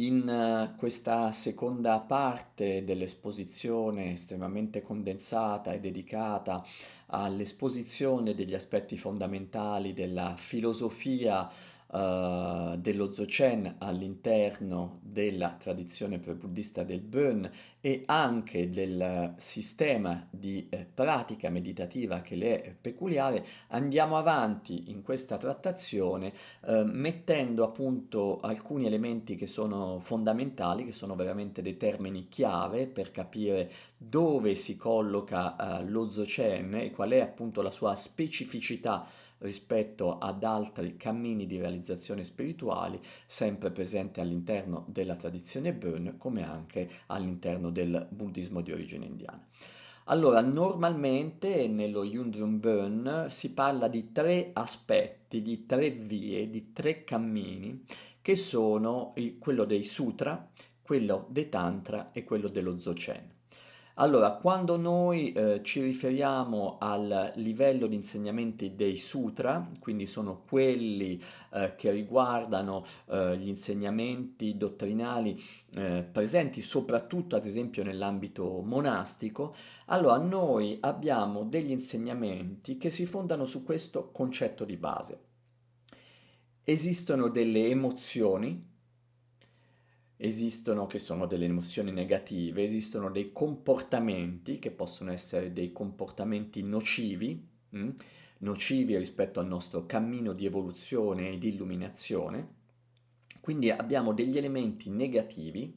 In questa seconda parte dell'esposizione estremamente condensata e dedicata all'esposizione degli aspetti fondamentali della filosofia dello Dzogchen all'interno della tradizione pre-buddista del Bön e anche del sistema di pratica meditativa che le è peculiare, andiamo avanti in questa trattazione mettendo appunto alcuni elementi che sono fondamentali, che sono veramente dei termini chiave per capire dove si colloca lo Dzogchen e qual è appunto la sua specificità rispetto ad altri cammini di realizzazione spirituali, sempre presente all'interno della tradizione Bön, come anche all'interno del buddismo di origine indiana. Allora, normalmente nello Yundrum Bön si parla di tre aspetti, di tre vie, di tre cammini, che sono quello dei sutra, quello dei tantra e quello dello Dzogchen. Allora, quando noi ci riferiamo al livello di insegnamenti dei sutra, quindi sono quelli che riguardano gli insegnamenti dottrinali presenti soprattutto ad esempio nell'ambito monastico, allora noi abbiamo degli insegnamenti che si fondano su questo concetto di base. Esistono delle emozioni, esistono che sono delle emozioni negative, esistono dei comportamenti che possono essere dei comportamenti nocivi, nocivi rispetto al nostro cammino di evoluzione e di illuminazione. Quindi abbiamo degli elementi negativi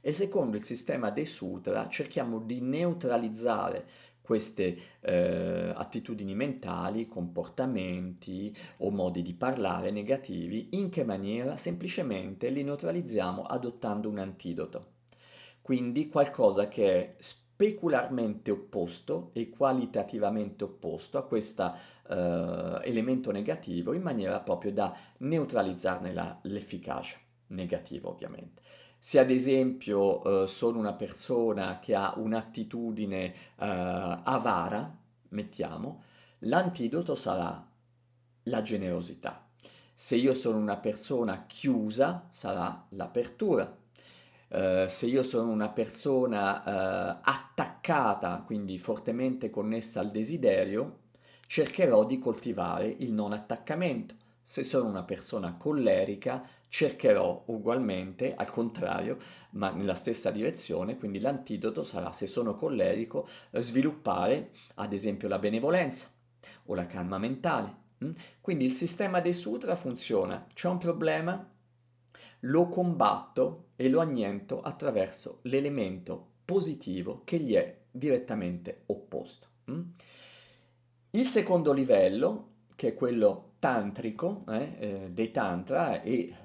e secondo il sistema dei sutra cerchiamo di neutralizzare queste attitudini mentali, comportamenti o modi di parlare negativi. In che maniera? Semplicemente li neutralizziamo adottando un antidoto. Quindi qualcosa che è specularmente opposto e qualitativamente opposto a questo elemento negativo in maniera proprio da neutralizzarne l'efficacia negativa ovviamente. Se ad esempio sono una persona che ha un'attitudine avara, mettiamo, l'antidoto sarà la generosità. Se io sono una persona chiusa, sarà l'apertura. Se io sono una persona attaccata, quindi fortemente connessa al desiderio, cercherò di coltivare il non attaccamento. Se sono una persona collerica, cercherò ugualmente, al contrario, ma nella stessa direzione, quindi l'antidoto sarà, se sono collerico, sviluppare ad esempio la benevolenza o la calma mentale. Quindi il sistema dei sutra funziona, c'è un problema, lo combatto e lo anniento attraverso l'elemento positivo che gli è direttamente opposto. Il secondo livello, che è quello tantrico, dei tantra, e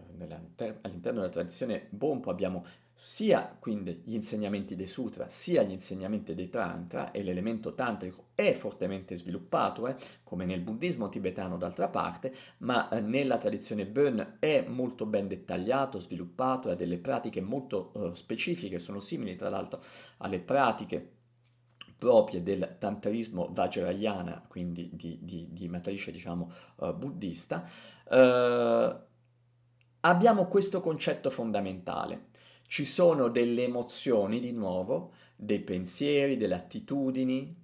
all'interno della tradizione Bonpo abbiamo sia quindi gli insegnamenti dei sutra, sia gli insegnamenti dei tantra, e l'elemento tantrico è fortemente sviluppato, come nel buddismo tibetano d'altra parte, ma nella tradizione Bön è molto ben dettagliato, sviluppato, e ha delle pratiche molto specifiche, sono simili tra l'altro alle pratiche proprie del tantrismo vajrayana, quindi di matrice diciamo buddista. Eh, Abbiamo questo concetto fondamentale. Ci sono delle emozioni, di nuovo, dei pensieri, delle attitudini,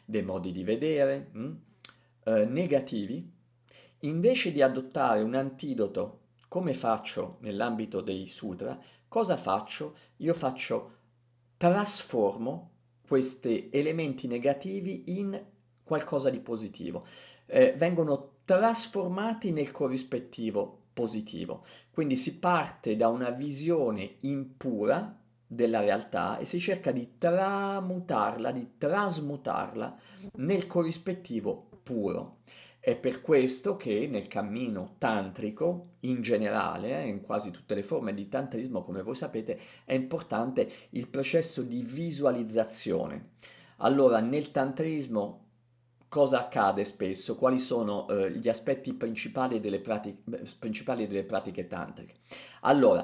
dei modi di vedere negativi. Invece di adottare un antidoto, come faccio nell'ambito dei sutra, cosa faccio? Io trasformo questi elementi negativi in qualcosa di positivo. Vengono trasformati nel corrispettivo positivo. Quindi si parte da una visione impura della realtà e si cerca di tramutarla, di trasmutarla nel corrispettivo puro. È per questo che nel cammino tantrico, in generale, in quasi tutte le forme di tantrismo, come voi sapete, è importante il processo di visualizzazione. Allora, nel tantrismo cosa accade spesso? Quali sono gli aspetti principali delle pratiche tantriche? Allora,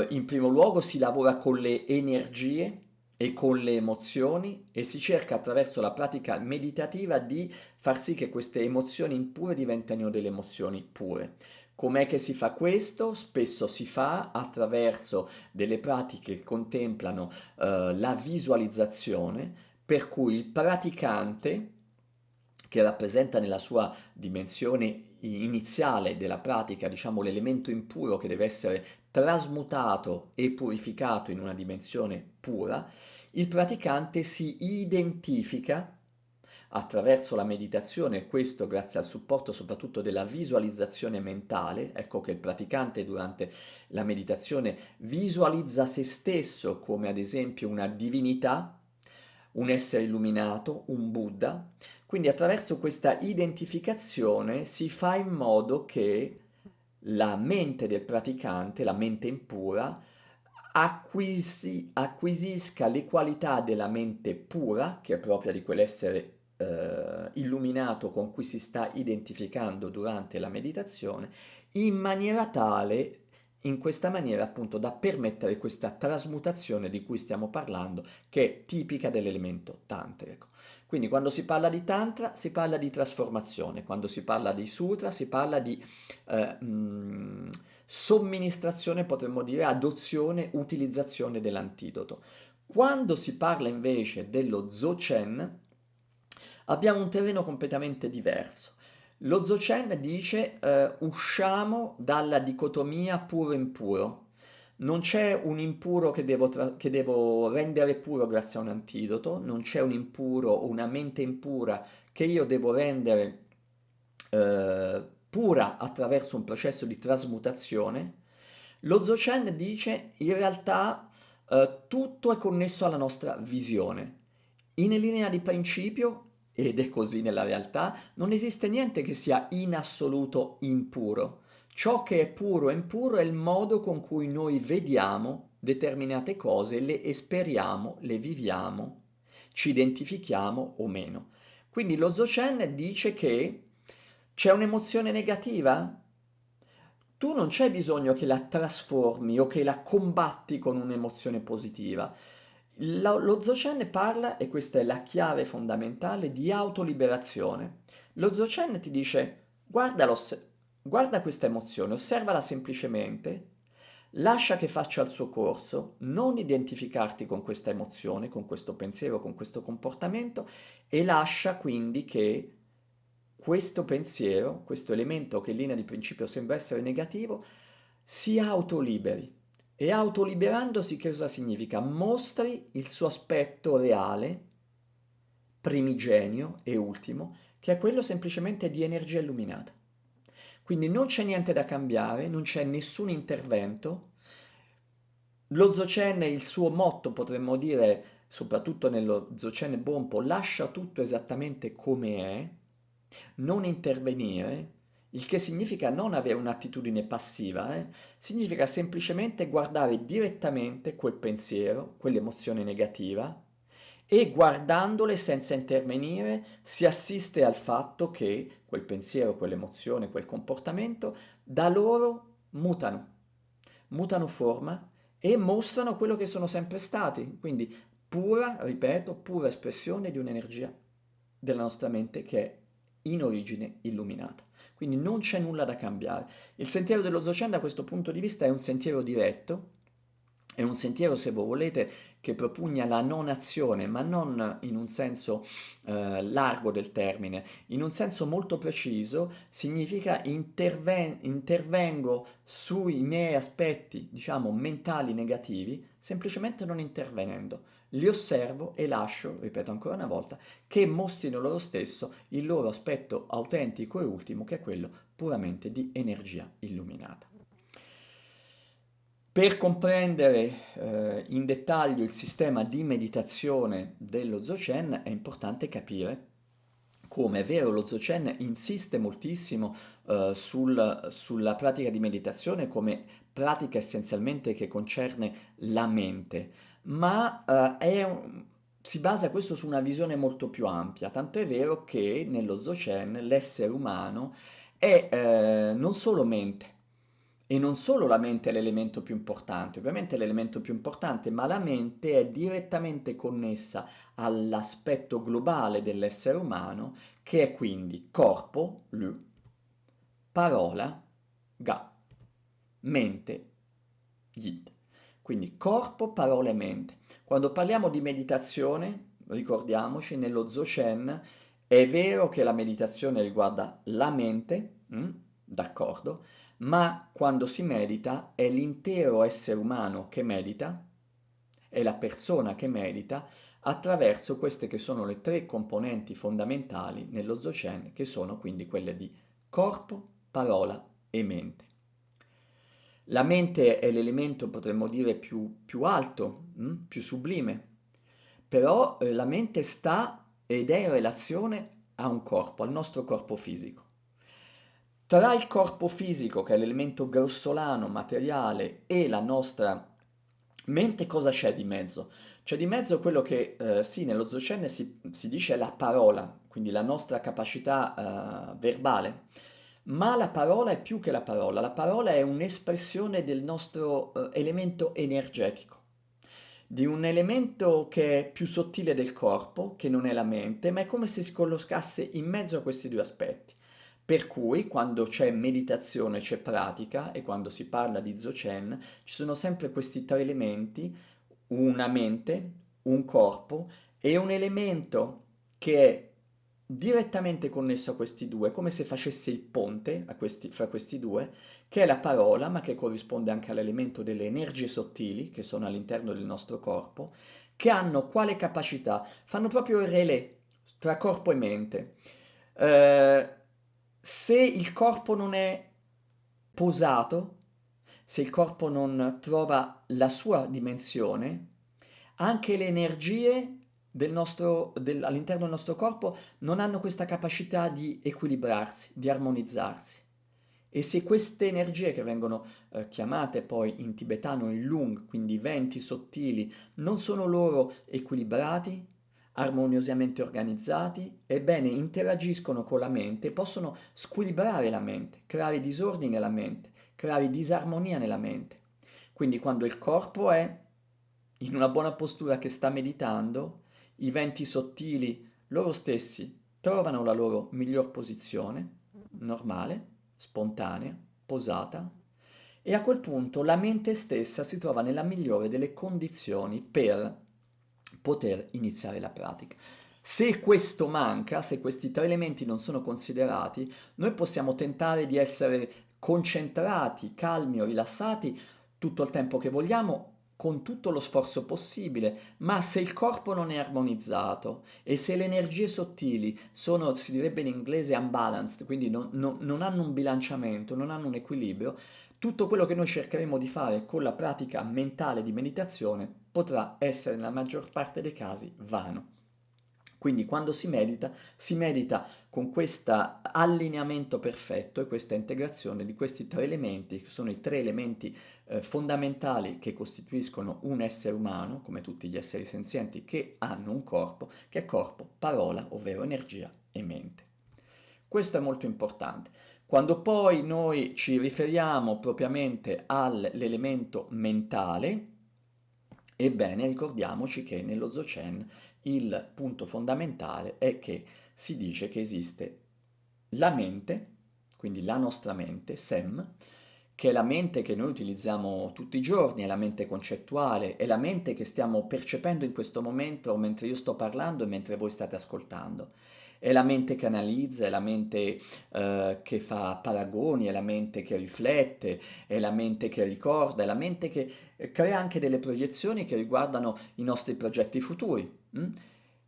in primo luogo si lavora con le energie e con le emozioni e si cerca attraverso la pratica meditativa di far sì che queste emozioni impure diventino delle emozioni pure. Com'è che si fa questo? Spesso si fa attraverso delle pratiche che contemplano la visualizzazione, per cui il praticante, che rappresenta nella sua dimensione iniziale della pratica, diciamo l'elemento impuro che deve essere trasmutato e purificato in una dimensione pura, il praticante si identifica attraverso la meditazione, questo grazie al supporto soprattutto della visualizzazione mentale. Ecco che il praticante durante la meditazione visualizza se stesso come ad esempio una divinità, un essere illuminato, un Buddha. Quindi attraverso questa identificazione si fa in modo che la mente del praticante, la mente impura, acquisisca le qualità della mente pura, che è propria di quell'essere illuminato con cui si sta identificando durante la meditazione, in maniera tale, in questa maniera appunto da permettere questa trasmutazione di cui stiamo parlando, che è tipica dell'elemento tantrico. Quindi quando si parla di tantra si parla di trasformazione, quando si parla di sutra si parla di somministrazione, potremmo dire adozione, utilizzazione dell'antidoto. Quando si parla invece dello Dzogchen abbiamo un terreno completamente diverso. Lo Dzogchen dice usciamo dalla dicotomia puro-impuro. Non c'è un impuro che devo rendere puro grazie a un antidoto, non c'è un impuro o una mente impura che io devo rendere pura attraverso un processo di trasmutazione. Lo Dzogchen dice in realtà tutto è connesso alla nostra visione. In linea di principio, ed è così nella realtà, non esiste niente che sia in assoluto impuro. Ciò che è puro e impuro è il modo con cui noi vediamo determinate cose, le esperiamo, le viviamo, ci identifichiamo o meno. Quindi lo Dzogchen dice che c'è un'emozione negativa? Tu non c'è bisogno che la trasformi o che la combatti con un'emozione positiva. Lo Dzogchen parla, e questa è la chiave fondamentale, di autoliberazione. Lo Dzogchen ti dice, guarda questa emozione, osservala semplicemente, lascia che faccia il suo corso, non identificarti con questa emozione, con questo pensiero, con questo comportamento, e lascia quindi che questo pensiero, questo elemento che in linea di principio sembra essere negativo, si autoliberi. E autoliberandosi che cosa significa? Mostri il suo aspetto reale, primigenio e ultimo, che è quello semplicemente di energia illuminata. Quindi non c'è niente da cambiare, non c'è nessun intervento. Lo Dzogchen, il suo motto, potremmo dire, soprattutto nello Dzogchen Bonpo, lascia tutto esattamente come è, non intervenire, il che significa non avere un'attitudine passiva, significa semplicemente guardare direttamente quel pensiero, quell'emozione negativa e guardandole senza intervenire si assiste al fatto che quel pensiero, quell'emozione, quel comportamento da loro mutano forma e mostrano quello che sono sempre stati, quindi pura, ripeto, pura espressione di un'energia della nostra mente che è in origine illuminata. Quindi non c'è nulla da cambiare. Il sentiero dello Dzogchen da questo punto di vista è un sentiero diretto, è un sentiero, se voi volete, che propugna la non azione, ma non in un senso largo del termine, in un senso molto preciso, significa intervengo sui miei aspetti, diciamo, mentali negativi, semplicemente non intervenendo. Li osservo e lascio, ripeto ancora una volta, che mostrino loro stesso il loro aspetto autentico e ultimo, che è quello puramente di energia illuminata. Per comprendere in dettaglio il sistema di meditazione dello Dzogchen è importante capire come è vero lo Dzogchen insiste moltissimo sulla pratica di meditazione come pratica essenzialmente che concerne la mente, ma si basa questo su una visione molto più ampia, tant'è vero che nello Dzogchen l'essere umano è non solo mente, e non solo la mente è l'elemento più importante, ovviamente è l'elemento più importante, ma la mente è direttamente connessa all'aspetto globale dell'essere umano, che è quindi corpo, lui, parola ga, mente, yid. Quindi corpo, parola e mente. Quando parliamo di meditazione, ricordiamoci, nello Dzogchen è vero che la meditazione riguarda la mente, d'accordo, ma quando si medita è l'intero essere umano che medita, è la persona che medita attraverso queste che sono le tre componenti fondamentali nello Dzogchen, che sono quindi quelle di corpo, parola e mente. La mente è l'elemento, potremmo dire, più alto, più sublime, però la mente sta ed è in relazione a un corpo, al nostro corpo fisico. Tra il corpo fisico, che è l'elemento grossolano, materiale, e la nostra mente, cosa c'è di mezzo? C'è di mezzo quello che, sì, nello Dzogchen si dice la parola, quindi la nostra capacità verbale, ma la parola è più che la parola è un'espressione del nostro elemento energetico, di un elemento che è più sottile del corpo, che non è la mente, ma è come se si collocasse in mezzo a questi due aspetti. Per cui quando c'è meditazione, c'è pratica e quando si parla di Dzogchen ci sono sempre questi tre elementi, una mente, un corpo e un elemento che è direttamente connesso a questi due, come se facesse il ponte fra questi due, che è la parola, ma che corrisponde anche all'elemento delle energie sottili che sono all'interno del nostro corpo, che hanno quale capacità? Fanno proprio il relè tra corpo e mente. Eh, Se il corpo non è posato, se il corpo non trova la sua dimensione, anche le energie all'interno del nostro corpo non hanno questa capacità di equilibrarsi, di armonizzarsi. E se queste energie che vengono chiamate poi in tibetano il lung, quindi venti sottili, non sono loro equilibrati, armoniosamente organizzati, ebbene interagiscono con la mente, possono squilibrare la mente, creare disordine nella mente, creare disarmonia nella mente. Quindi quando il corpo è in una buona postura che sta meditando, i venti sottili loro stessi trovano la loro miglior posizione, normale, spontanea, posata, e a quel punto la mente stessa si trova nella migliore delle condizioni per poter iniziare la pratica. Se questo manca, se questi tre elementi non sono considerati, noi possiamo tentare di essere concentrati, calmi o rilassati tutto il tempo che vogliamo, con tutto lo sforzo possibile, ma se il corpo non è armonizzato e se le energie sottili sono, si direbbe in inglese, unbalanced, quindi non hanno un bilanciamento, non hanno un equilibrio, tutto quello che noi cercheremo di fare con la pratica mentale di meditazione potrà essere nella maggior parte dei casi vano. Quindi quando si medita con questo allineamento perfetto e questa integrazione di questi tre elementi, che sono i tre elementi fondamentali che costituiscono un essere umano, come tutti gli esseri senzienti che hanno un corpo, che è corpo, parola, ovvero energia e mente. Questo è molto importante. Quando poi noi ci riferiamo propriamente all'elemento mentale, ebbene ricordiamoci che nello Dzogchen il punto fondamentale è che si dice che esiste la mente, quindi la nostra mente, Sem, che è la mente che noi utilizziamo tutti i giorni, è la mente concettuale, è la mente che stiamo percependo in questo momento mentre io sto parlando e mentre voi state ascoltando. È la mente che analizza, è la mente che fa paragoni, è la mente che riflette, è la mente che ricorda, è la mente che crea anche delle proiezioni che riguardano i nostri progetti futuri.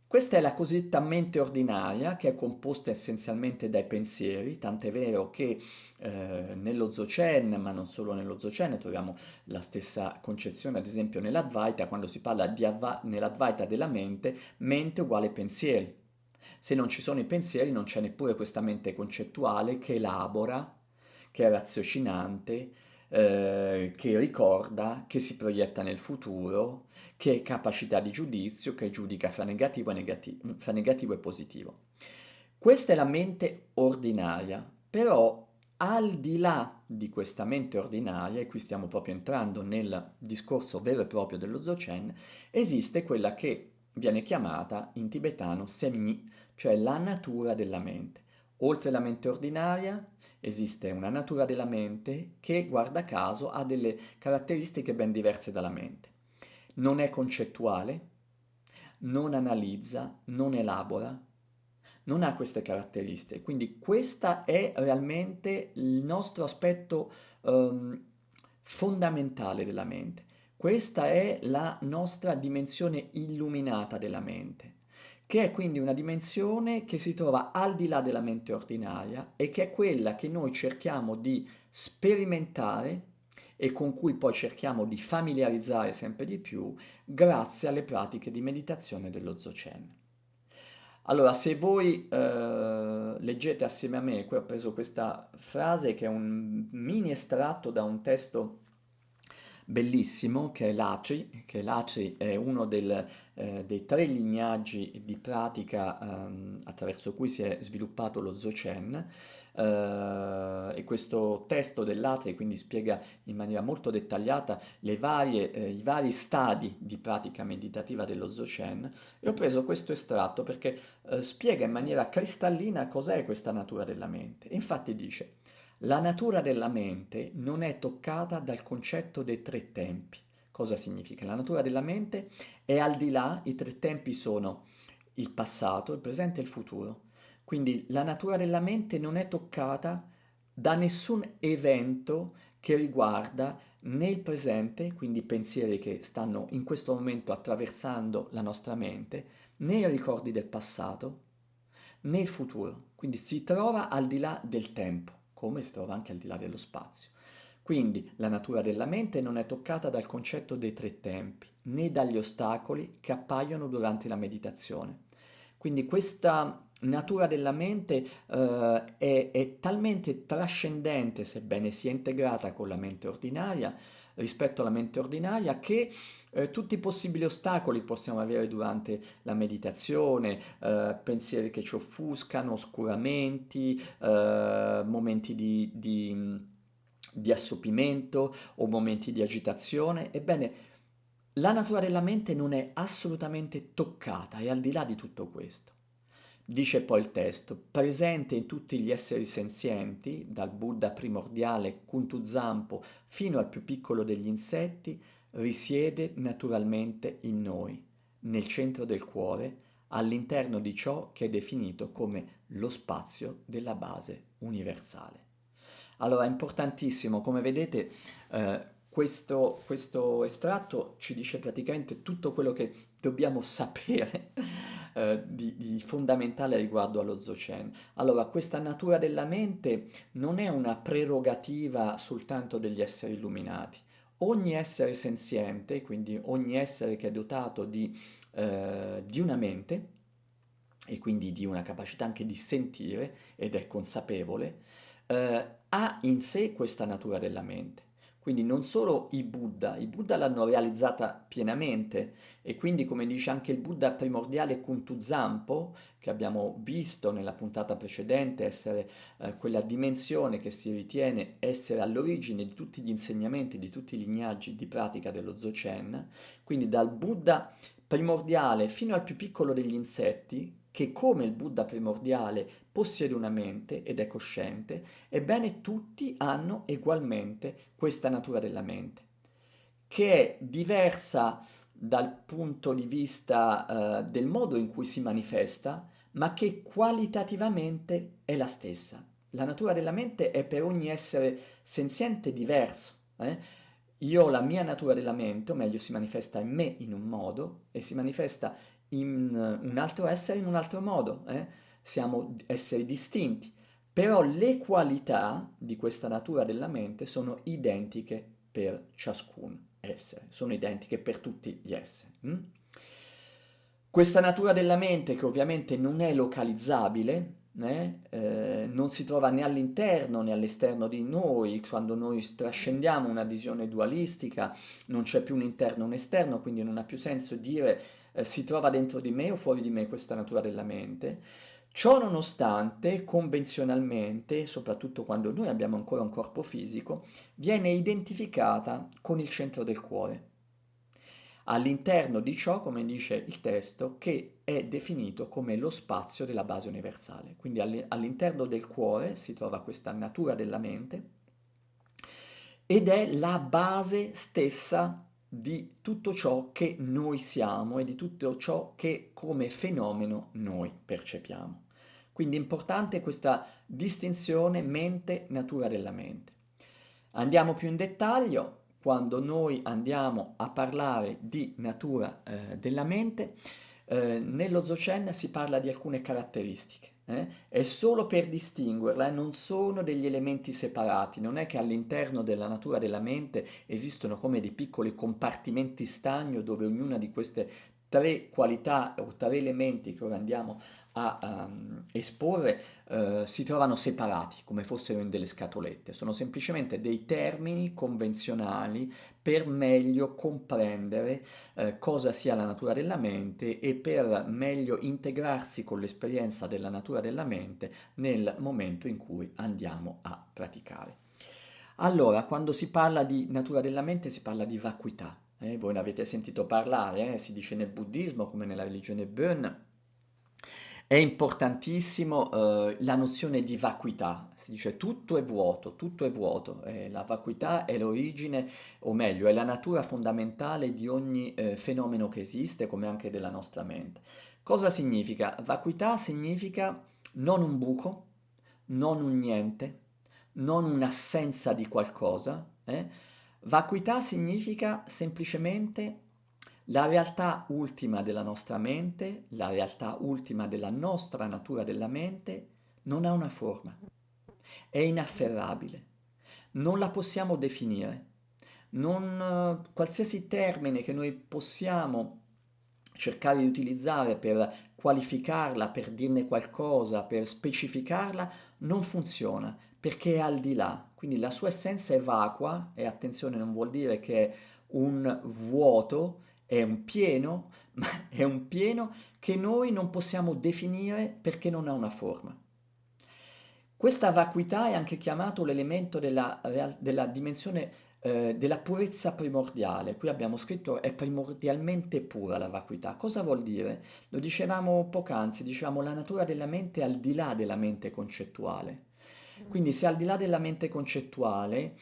Questa è la cosiddetta mente ordinaria che è composta essenzialmente dai pensieri, tant'è vero che nello Dzogchen, ma non solo nello Dzogchen, troviamo la stessa concezione, ad esempio nell'Advaita, quando si parla nell'Advaita della mente, mente uguale pensieri. Se non ci sono i pensieri non c'è neppure questa mente concettuale che elabora, che è raziocinante, che ricorda, che si proietta nel futuro, che ha capacità di giudizio, che giudica fra negativo e positivo. Questa è la mente ordinaria, però al di là di questa mente ordinaria, e qui stiamo proprio entrando nel discorso vero e proprio dello Dzogchen, esiste quella che viene chiamata in tibetano Semni, cioè la natura della mente, Oltre la mente ordinaria esiste una natura della mente che, guarda caso, ha delle caratteristiche ben diverse dalla mente. Non è concettuale, non analizza, non elabora, non ha queste caratteristiche. Quindi questa è realmente il nostro aspetto ehm, fondamentale della mente. Questa è la nostra dimensione illuminata della mente, che è quindi una dimensione che si trova al di là della mente ordinaria e che è quella che noi cerchiamo di sperimentare e con cui poi cerchiamo di familiarizzare sempre di più grazie alle pratiche di meditazione dello Dzogchen. Allora, se voi leggete assieme a me, qui ho preso questa frase che è un mini estratto da un testo bellissimo che l'Aci è uno dei tre lignaggi di pratica attraverso cui si è sviluppato lo Dzogchen. E questo testo dell'Atri quindi spiega in maniera molto dettagliata i vari stadi di pratica meditativa dello Dzogchen e ho preso questo estratto perché spiega in maniera cristallina cos'è questa natura della mente. Infatti dice: la natura della mente non è toccata dal concetto dei tre tempi. Cosa significa? La natura della mente è al di là, i tre tempi sono il passato, il presente e il futuro. Quindi la natura della mente non è toccata da nessun evento che riguarda né il presente, quindi pensieri che stanno in questo momento attraversando la nostra mente, né i ricordi del passato, né il futuro. Quindi si trova al di là del tempo, come si trova anche al di là dello spazio. Quindi la natura della mente non è toccata dal concetto dei tre tempi, né dagli ostacoli che appaiono durante la meditazione. Quindi questa natura della mente è talmente trascendente, sebbene sia integrata con la mente ordinaria, rispetto alla mente ordinaria, che tutti i possibili ostacoli che possiamo avere durante la meditazione, pensieri che ci offuscano, oscuramenti, momenti di assopimento o momenti di agitazione, ebbene, la natura della mente non è assolutamente toccata, è al di là di tutto questo. Dice poi il testo, presente in tutti gli esseri senzienti, dal Buddha primordiale Kuntuzampo fino al più piccolo degli insetti, risiede naturalmente in noi, nel centro del cuore, all'interno di ciò che è definito come lo spazio della base universale. Allora, è importantissimo, come vedete, questo estratto ci dice praticamente tutto quello che dobbiamo sapere di fondamentale riguardo allo Dzogchen. Allora, questa natura della mente non è una prerogativa soltanto degli esseri illuminati. Ogni essere senziente, quindi ogni essere che è dotato di una mente e quindi di una capacità anche di sentire ed è consapevole, ha in sé questa natura della mente. Quindi non solo i Buddha l'hanno realizzata pienamente e quindi come dice anche il Buddha primordiale Kuntuzampo, che abbiamo visto nella puntata precedente essere quella dimensione che si ritiene essere all'origine di tutti gli insegnamenti, di tutti i lignaggi di pratica dello Dzogchen, quindi dal Buddha primordiale fino al più piccolo degli insetti, che come il Buddha primordiale possiede una mente ed è cosciente, ebbene tutti hanno ugualmente questa natura della mente, che è diversa dal punto di vista del modo in cui si manifesta, ma che qualitativamente è la stessa. La natura della mente è per ogni essere senziente diverso. Io ho la mia natura della mente, o meglio si manifesta in me in un modo e si manifesta in un altro essere in un altro modo. Siamo esseri distinti, però le qualità di questa natura della mente sono identiche per ciascun essere, sono identiche per tutti gli esseri. Questa natura della mente che ovviamente non è localizzabile, non si trova né all'interno né all'esterno di noi, quando noi trascendiamo una visione dualistica non c'è più un interno e un esterno, quindi non ha più senso dire si trova dentro di me o fuori di me questa natura della mente. Ciò nonostante, convenzionalmente, soprattutto quando noi abbiamo ancora un corpo fisico, viene identificata con il centro del cuore. all'interno di ciò, come dice il testo, che è definito come lo spazio della base universale. Quindi all'interno del cuore si trova questa natura della mente ed è la base stessa di tutto ciò che noi siamo e di tutto ciò che come fenomeno noi percepiamo. Quindi è importante questa distinzione mente-natura della mente. Andiamo più in dettaglio, quando noi andiamo a parlare di natura della mente, nello Dzogchen si parla di alcune caratteristiche. È solo per distinguerla, non sono degli elementi separati, non è che all'interno della natura della mente esistono come dei piccoli compartimenti stagno dove ognuna di queste tre qualità o tre elementi che ora andiamo a esporre si trovano separati come fossero in delle scatolette, sono semplicemente dei termini convenzionali per meglio comprendere cosa sia la natura della mente e per meglio integrarsi con l'esperienza della natura della mente nel momento in cui andiamo a praticare. Allora, quando si parla di natura della mente si parla di vacuità. Voi ne avete sentito parlare, si dice nel buddismo come nella religione Bön. È importantissimo la nozione di vacuità, si dice tutto è vuoto, la vacuità è l'origine, o meglio, è la natura fondamentale di ogni fenomeno che esiste, come anche della nostra mente. Cosa significa? Vacuità significa non un buco, non un niente, non un'assenza di qualcosa. Vacuità significa semplicemente la realtà ultima della nostra mente, la realtà ultima della nostra natura della mente, non ha una forma, è inafferrabile, non la possiamo definire, qualsiasi termine che noi possiamo cercare di utilizzare per qualificarla, per dirne qualcosa, per specificarla, non funziona perché è al di là. Quindi la sua essenza è vacua e attenzione, non vuol dire che è un vuoto, è un pieno, ma è un pieno che noi non possiamo definire perché non ha una forma. Questa vacuità è anche chiamato l'elemento della dimensione della purezza primordiale. Qui abbiamo scritto è primordialmente pura la vacuità. Cosa vuol dire? Lo dicevamo poc'anzi, dicevamo la natura della mente è al di là della mente concettuale. Quindi se al di là della mente concettuale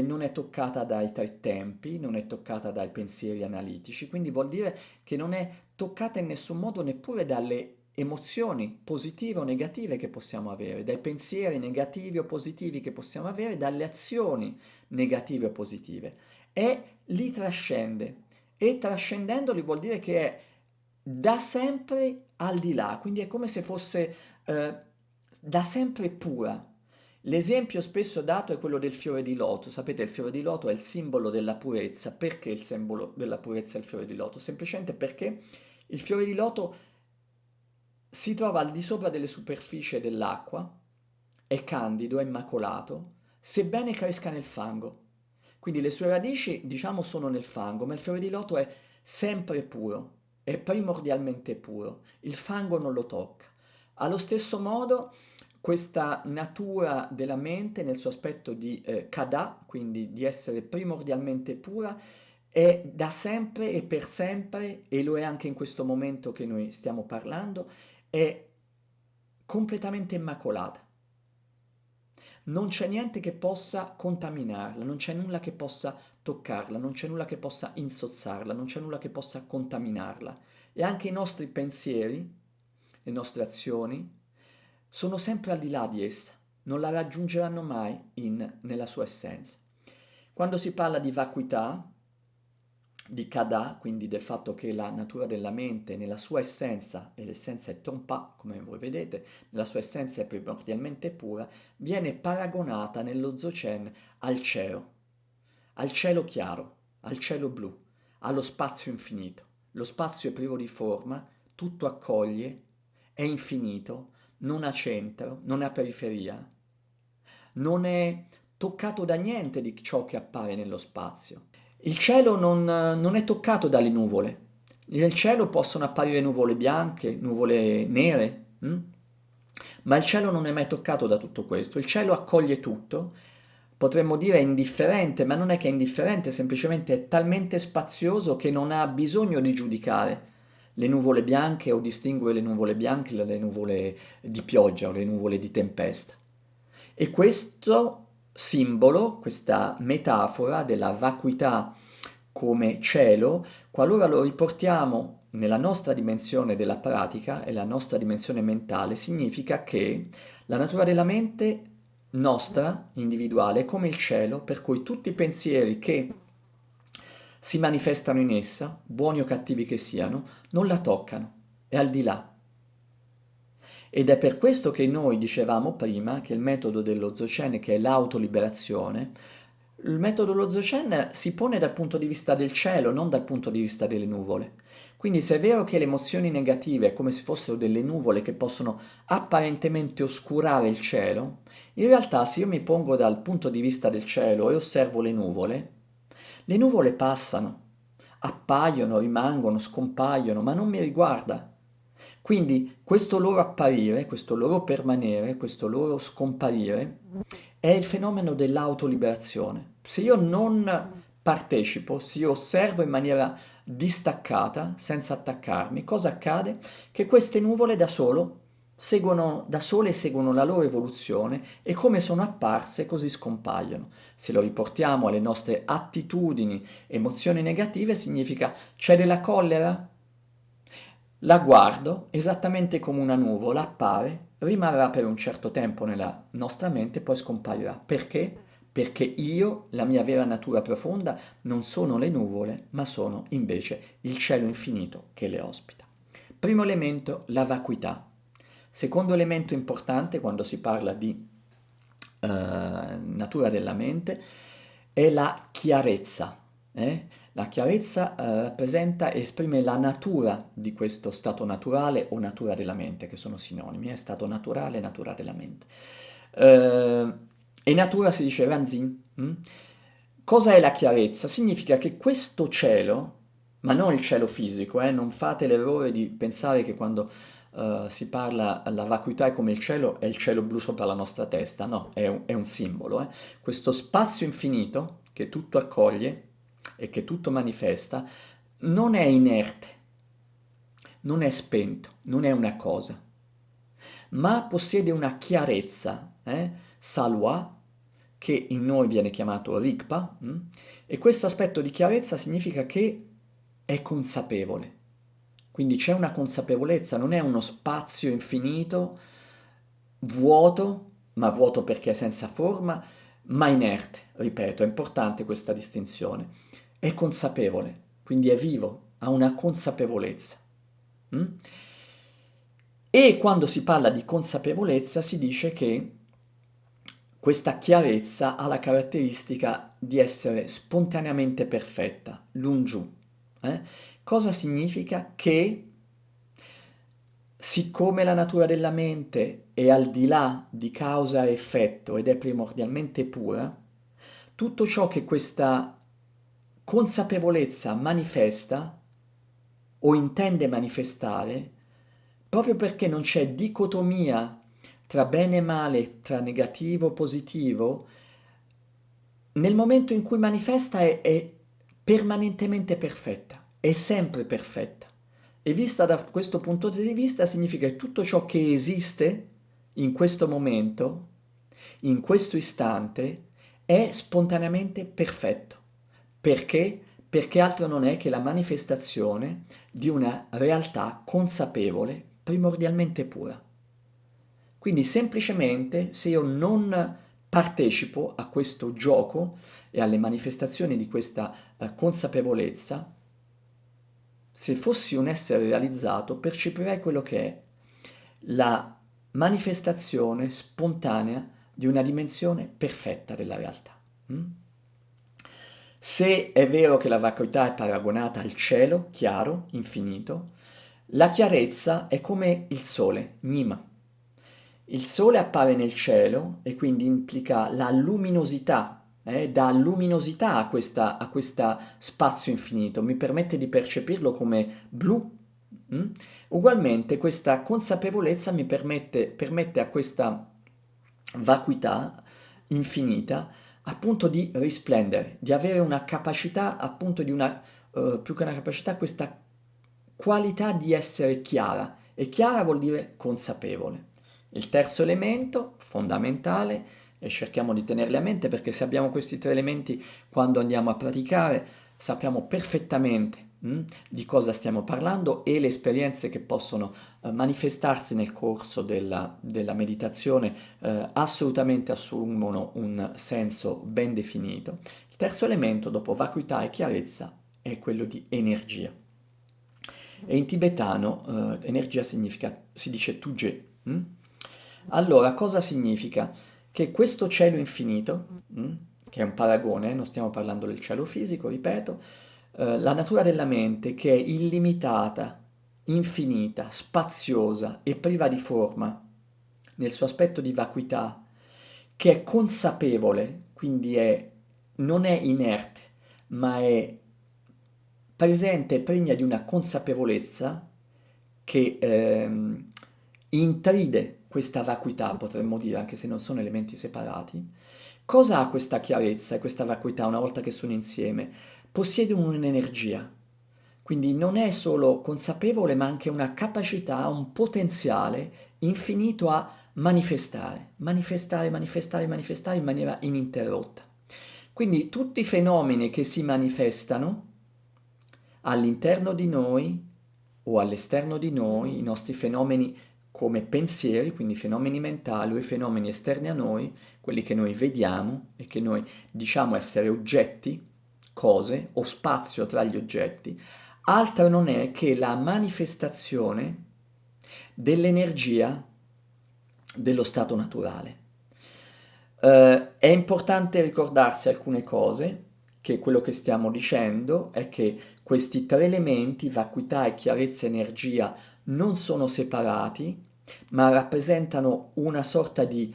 non è toccata dai tre tempi, non è toccata dai pensieri analitici, quindi vuol dire che non è toccata in nessun modo neppure dalle emozioni positive o negative che possiamo avere, dai pensieri negativi o positivi che possiamo avere, dalle azioni negative o positive. E li trascende. E trascendendoli vuol dire che è da sempre al di là, quindi è come se fosse da sempre pura. L'esempio spesso dato è quello del fiore di loto. Sapete, il fiore di loto è il simbolo della purezza. Perché il simbolo della purezza è il fiore di loto? Semplicemente perché il fiore di loto si trova al di sopra delle superfici dell'acqua, è candido, è immacolato, sebbene cresca nel fango. Quindi le sue radici, diciamo, sono nel fango, ma il fiore di loto è sempre puro, è primordialmente puro. Il fango non lo tocca. Allo stesso modo, questa natura della mente, nel suo aspetto di kada, quindi di essere primordialmente pura, è da sempre e per sempre, e lo è anche in questo momento che noi stiamo parlando, è completamente immacolata. Non c'è niente che possa contaminarla, non c'è nulla che possa toccarla, non c'è nulla che possa insozzarla, non c'è nulla che possa contaminarla. E anche i nostri pensieri, le nostre azioni, sono sempre al di là di essa, non la raggiungeranno mai nella sua essenza. Quando si parla di vacuità, di kada, quindi del fatto che la natura della mente nella sua essenza, e l'essenza è trompa, come voi vedete, nella sua essenza è primordialmente pura, viene paragonata nello Dzogchen al cielo chiaro, al cielo blu, allo spazio infinito. Lo spazio è privo di forma, tutto accoglie, è infinito, non ha centro, non ha periferia, non è toccato da niente di ciò che appare nello spazio. Il cielo non è toccato dalle nuvole. Nel cielo possono apparire nuvole bianche, nuvole nere, ma il cielo non è mai toccato da tutto questo. Il cielo accoglie tutto, Potremmo dire indifferente, ma non è che è indifferente, semplicemente è talmente spazioso che non ha bisogno di giudicare le nuvole bianche o distinguere le nuvole bianche dalle nuvole di pioggia o le nuvole di tempesta. E questo simbolo, questa metafora della vacuità come cielo, qualora lo riportiamo nella nostra dimensione della pratica e la nostra dimensione mentale, significa che la natura della mente nostra, individuale, è come il cielo, per cui tutti i pensieri che si manifestano in essa, buoni o cattivi che siano, non la toccano, è al di là. Ed è per questo che noi dicevamo prima che il metodo dello Dzogchen, che è l'autoliberazione, il metodo dello Dzogchen si pone dal punto di vista del cielo, non dal punto di vista delle nuvole. Quindi se è vero che le emozioni negative è come se fossero delle nuvole che possono apparentemente oscurare il cielo, in realtà se io mi pongo dal punto di vista del cielo e osservo le nuvole passano, appaiono, rimangono, scompaiono, ma non mi riguarda. Quindi questo loro apparire, questo loro permanere, questo loro scomparire è il fenomeno dell'autoliberazione. Se io non partecipo, se io osservo in maniera distaccata, senza attaccarmi, cosa accade? Che queste nuvole da sole seguono la loro evoluzione e come sono apparse così scompaiono. Se lo riportiamo alle nostre attitudini, emozioni negative, significa c'è della collera? La guardo esattamente come una nuvola, appare, rimarrà per un certo tempo nella nostra mente e poi scomparirà. Perché? Perché io, la mia vera natura profonda, non sono le nuvole, ma sono invece il cielo infinito che le ospita. Primo elemento, la vacuità. Secondo elemento importante quando si parla di natura della mente è la chiarezza. La chiarezza rappresenta e esprime la natura di questo stato naturale o natura della mente, che sono sinonimi, stato naturale e natura della mente. E natura si dice Ranzin. Cosa è la chiarezza? Significa che questo cielo, ma non il cielo fisico, non fate l'errore di pensare che quando si parla, la vacuità è come il cielo, è il cielo blu sopra la nostra testa, no, è un simbolo. Questo spazio infinito che tutto accoglie e che tutto manifesta non è inerte, non è spento, non è una cosa, ma possiede una chiarezza, salwa, che in noi viene chiamato Rigpa, e questo aspetto di chiarezza significa che è consapevole. Quindi c'è una consapevolezza, non è uno spazio infinito, vuoto, ma vuoto perché è senza forma, ma inerte. Ripeto, è importante questa distinzione. È consapevole, quindi è vivo, ha una consapevolezza. E quando si parla di consapevolezza si dice che questa chiarezza ha la caratteristica di essere spontaneamente perfetta, l'ungiù. Cosa significa? Che siccome la natura della mente è al di là di causa e effetto ed è primordialmente pura, tutto ciò che questa consapevolezza manifesta o intende manifestare, proprio perché non c'è dicotomia tra bene e male, tra negativo e positivo, nel momento in cui manifesta è permanentemente perfetta, è sempre perfetta. E vista da questo punto di vista significa che tutto ciò che esiste in questo momento, in questo istante, è spontaneamente perfetto. Perché? Perché altro non è che la manifestazione di una realtà consapevole, primordialmente pura. Quindi semplicemente se io non partecipo a questo gioco e alle manifestazioni di questa consapevolezza, se fossi un essere realizzato, percepirei quello che è la manifestazione spontanea di una dimensione perfetta della realtà. Se è vero che la vacuità è paragonata al cielo, chiaro, infinito, la chiarezza è come il sole, Nima. Il sole appare nel cielo e quindi implica la luminosità, dà luminosità a questo spazio infinito, mi permette di percepirlo come blu. Ugualmente questa consapevolezza permette a questa vacuità infinita appunto di risplendere, di avere una capacità, appunto di una, più che una capacità, questa qualità di essere chiara. E chiara vuol dire consapevole. Il terzo elemento, fondamentale, e cerchiamo di tenerli a mente perché se abbiamo questi tre elementi quando andiamo a praticare, sappiamo perfettamente di cosa stiamo parlando e le esperienze che possono manifestarsi nel corso della meditazione assolutamente assumono un senso ben definito. Il terzo elemento, dopo vacuità e chiarezza, è quello di energia. E in tibetano energia significa, si dice tuje. Allora, cosa significa? Che questo cielo infinito, che è un paragone, non stiamo parlando del cielo fisico, ripeto, la natura della mente che è illimitata, infinita, spaziosa e priva di forma, nel suo aspetto di vacuità, che è consapevole, quindi non è inerte, ma è presente e pregna di una consapevolezza che intride questa vacuità, potremmo dire, anche se non sono elementi separati. Cosa ha questa chiarezza e questa vacuità una volta che sono insieme? Possiede un'energia, quindi non è solo consapevole, ma anche una capacità, un potenziale infinito a manifestare, manifestare, manifestare, manifestare in maniera ininterrotta. Quindi tutti i fenomeni che si manifestano all'interno di noi o all'esterno di noi, i nostri fenomeni come pensieri, quindi fenomeni mentali o i fenomeni esterni a noi, quelli che noi vediamo e che noi diciamo essere oggetti, cose o spazio tra gli oggetti, altro non è che la manifestazione dell'energia dello stato naturale. È importante ricordarsi alcune cose, che quello che stiamo dicendo è che questi tre elementi, vacuità e chiarezza e energia, non sono separati, ma rappresentano una sorta di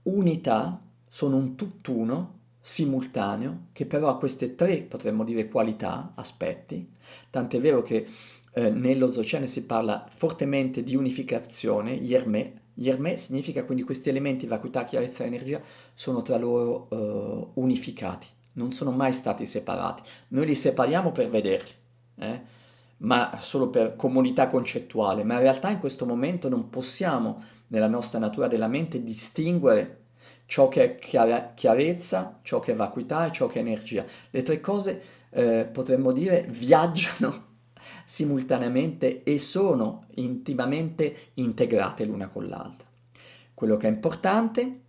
unità, sono un tutt'uno simultaneo, che però ha queste tre, potremmo dire, qualità, aspetti, tant'è vero che nello Dzogchen si parla fortemente di unificazione, yerme. Yerme significa quindi questi elementi, vacuità, chiarezza e energia, sono tra loro unificati, non sono mai stati separati. Noi li separiamo per vederli, ma solo per comodità concettuale, ma in realtà in questo momento non possiamo, nella nostra natura della mente, distinguere ciò che è chiarezza, ciò che è vacuità e ciò che è energia. Le tre cose, potremmo dire, viaggiano simultaneamente e sono intimamente integrate l'una con l'altra. Quello che è importante,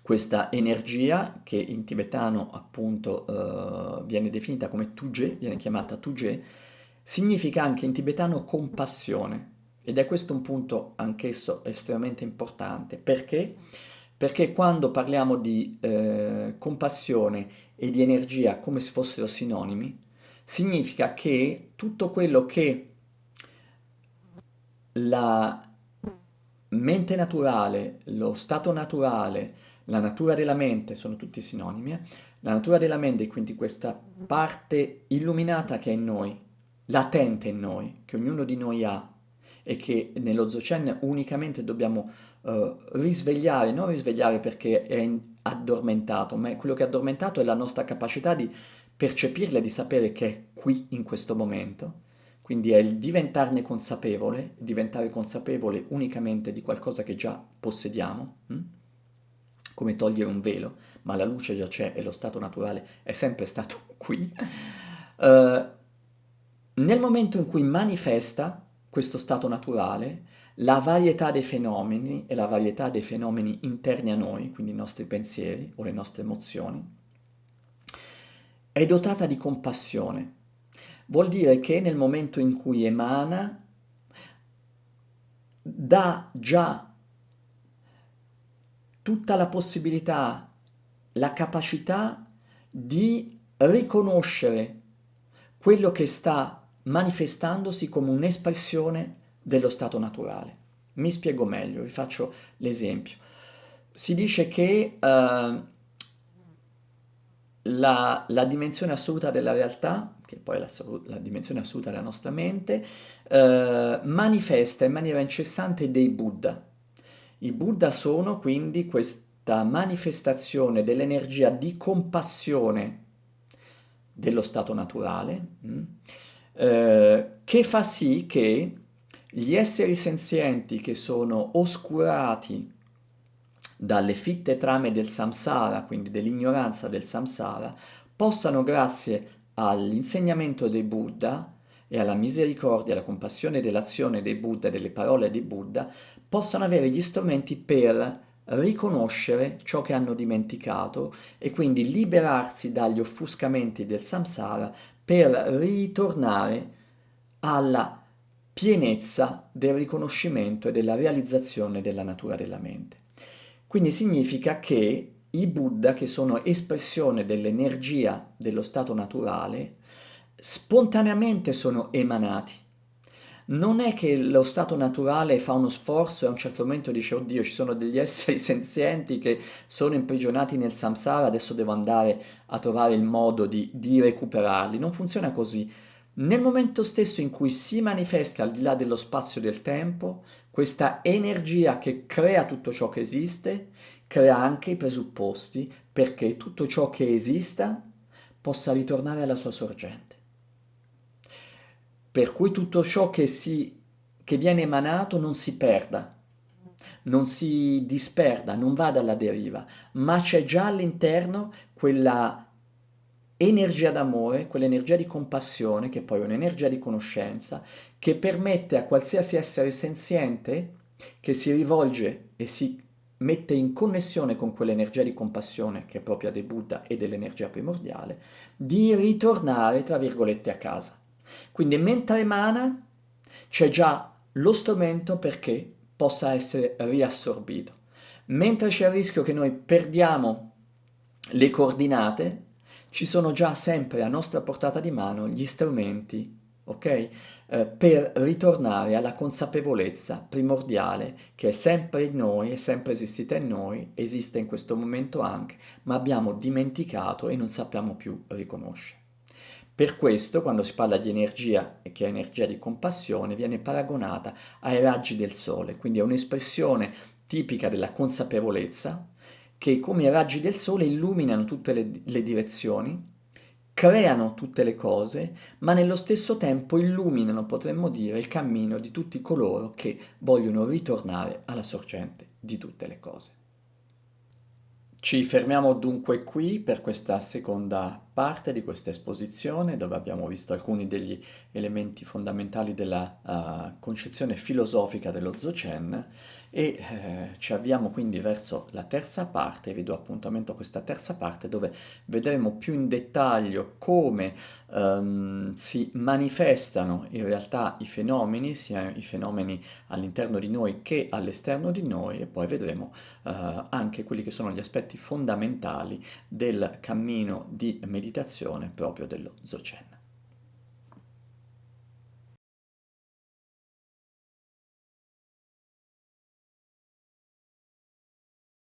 questa energia che in tibetano appunto viene definita come tuje, viene chiamata tuje, significa anche in tibetano compassione ed è questo un punto anch'esso estremamente importante perché? Perché quando parliamo di compassione e di energia come se fossero sinonimi, significa che tutto quello che la mente naturale, lo stato naturale, la natura della mente sono tutti sinonimi, la natura della mente è quindi questa parte illuminata che è in noi, latente in noi, che ognuno di noi ha e che nello Dzogchen unicamente dobbiamo risvegliare, non risvegliare perché è addormentato, ma quello che è addormentato è la nostra capacità di percepirla e di sapere che è qui in questo momento. Quindi è il diventarne consapevole, diventare consapevole unicamente di qualcosa che già possediamo, come togliere un velo, ma la luce già c'è e lo stato naturale è sempre stato qui. Eh, Nel momento in cui manifesta questo stato naturale, la varietà dei fenomeni e la varietà dei fenomeni interni a noi, quindi i nostri pensieri o le nostre emozioni, è dotata di compassione. Vuol dire che nel momento in cui emana, dà già tutta la possibilità, la capacità di riconoscere quello che sta manifestandosi come un'espressione dello stato naturale. Mi spiego meglio, vi faccio l'esempio. Si dice che la dimensione assoluta della realtà, che poi è la dimensione assoluta della nostra mente, manifesta in maniera incessante dei Buddha. I Buddha sono quindi diretta manifestazione dell'energia di compassione dello stato naturale, che fa sì che gli esseri senzienti che sono oscurati dalle fitte trame del samsara, quindi dell'ignoranza del samsara, possano, grazie all'insegnamento dei Buddha e alla misericordia, alla compassione dell'azione dei Buddha e delle parole dei Buddha, possano avere gli strumenti per riconoscere ciò che hanno dimenticato e quindi liberarsi dagli offuscamenti del samsara per ritornare alla pienezza del riconoscimento e della realizzazione della natura della mente. Quindi significa che i Buddha, che sono espressione dell'energia dello stato naturale, spontaneamente sono emanati. Non è che lo stato naturale fa uno sforzo e a un certo momento dice: oddio, ci sono degli esseri senzienti che sono imprigionati nel samsara, adesso devo andare a trovare il modo di recuperarli. Non funziona così. Nel momento stesso in cui si manifesta al di là dello spazio e del tempo, questa energia che crea tutto ciò che esiste, crea anche i presupposti perché tutto ciò che esista possa ritornare alla sua sorgente. Per cui tutto ciò che viene emanato non si perda, non si disperda, non va alla deriva, ma c'è già all'interno quella energia d'amore, quell'energia di compassione, che poi è un'energia di conoscenza, che permette a qualsiasi essere senziente che si rivolge e si mette in connessione con quell'energia di compassione che è propria dei Buddha e dell'energia primordiale, di ritornare, tra virgolette, a casa. Quindi mentre emana c'è già lo strumento perché possa essere riassorbito. Mentre c'è il rischio che noi perdiamo le coordinate, ci sono già sempre a nostra portata di mano gli strumenti, ok? Per ritornare alla consapevolezza primordiale che è sempre in noi, è sempre esistita in noi, esiste in questo momento anche, ma abbiamo dimenticato e non sappiamo più riconoscere. Per questo, quando si parla di energia, e che è energia di compassione, viene paragonata ai raggi del sole, quindi è un'espressione tipica della consapevolezza che come i raggi del sole illuminano tutte le direzioni, creano tutte le cose, ma nello stesso tempo illuminano, potremmo dire, il cammino di tutti coloro che vogliono ritornare alla sorgente di tutte le cose. Ci fermiamo dunque qui per questa seconda parte di questa esposizione dove abbiamo visto alcuni degli elementi fondamentali della concezione filosofica dello Dzogchen e ci avviamo quindi verso la terza parte, vi do appuntamento a questa terza parte dove vedremo più in dettaglio come si manifestano in realtà i fenomeni, sia i fenomeni all'interno di noi che all'esterno di noi e poi vedremo anche quelli che sono gli aspetti fondamentali del cammino di meditazione proprio dello Dzogchen.